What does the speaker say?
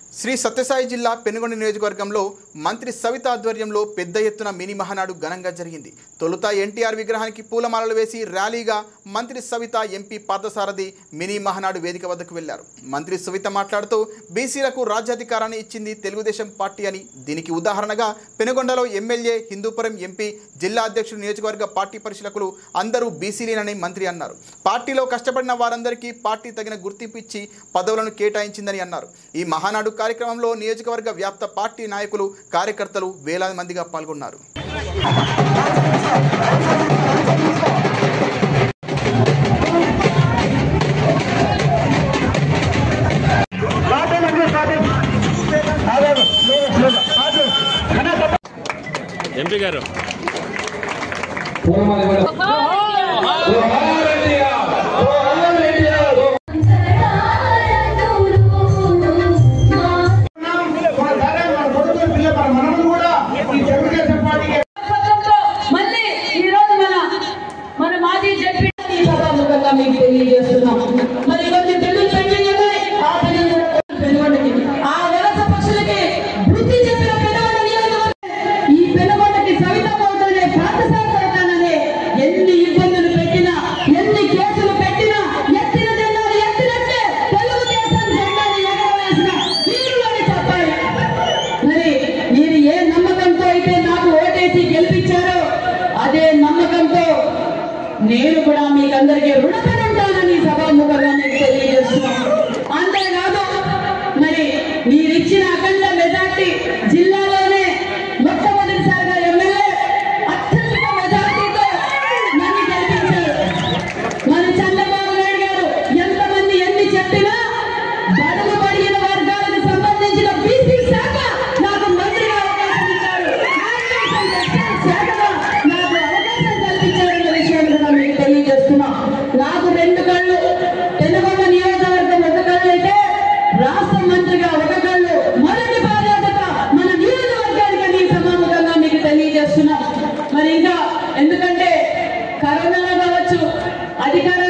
శ్రీ సత్యసాయి జిల్లా పెనుగొండ నియోజకవర్గంలో మంత్రి సవిత ఆధ్వర్యంలో పెద్ద ఎత్తున మినీ మహానాడు ఘనంగా జరిగింది. తొలుత ఎన్టీఆర్ విగ్రహానికి పూలమాలలు వేసి ర్యాలీగా మంత్రి సవిత, ఎంపీ పార్థసారథి మినీ మహానాడు వేదిక వద్దకు వెళ్లారు. మంత్రి సవిత మాట్లాడుతూ బీసీలకు రాజ్యాధికారాన్ని ఇచ్చింది తెలుగుదేశం పార్టీ అని, దీనికి ఉదాహరణగా పెనుగొండలో ఎమ్మెల్యే, హిందూపురం ఎంపీ, జిల్లా అధ్యక్షుడు, నియోజకవర్గ పార్టీ పరిశీలకులు అందరూ బీసీలేనని మంత్రి అన్నారు. పార్టీలో కష్టపడిన వారందరికీ పార్టీ తగిన గుర్తింపు ఇచ్చి పదవులను కేటాయించిందని అన్నారు. ఈ మహానాడు కార్యక్రమంలో నియోజకవర్గ వ్యాప్త పార్టీ నాయకులు, కార్యకర్తలు వేలాది మందిగా పాల్గొన్నారు. ఎంపీ గారు నేను కూడా మీకందరికీ రుణపడి ఉంటానని సభాముఖంగా మీకు తెలియజేస్తున్నాను. అంతేకాదు మరి మీరిచ్చిన అఖండ మెజార్టీ, జిల్లాలోనే మొట్టమొదటిసారిగా ఎమ్మెల్యే అత్యధిక మెజార్టీతో నన్ను గెలిపించారు. మరి చంద్రబాబు నాయుడు గారు ఎంతమంది ఎన్ని చెప్పినా బడుగు బడిగిన వర్గాలకు సంబంధించిన బీసీ శాఖ నాకు మంత్రిగా అవకాశం ఇచ్చారు. శాఖగా నాకు అవకాశం కల్పించారన్న విషయం కూడా మీకు తెలియజేస్తున్నా. నాకు రెండు కళ్ళు, పెనుగొండ నియోజకవర్గం ఒక కళ్ళు అయితే రాష్ట్ర మంత్రిగా ఒక కళ్ళు. మొదటి బాధ్యత మన నియోజకవర్గానికి సమాముఖంగా మీకు తెలియజేస్తున్నా. మరి ఇంకా ఎందుకంటే కరోనాలో కావచ్చు, అధికార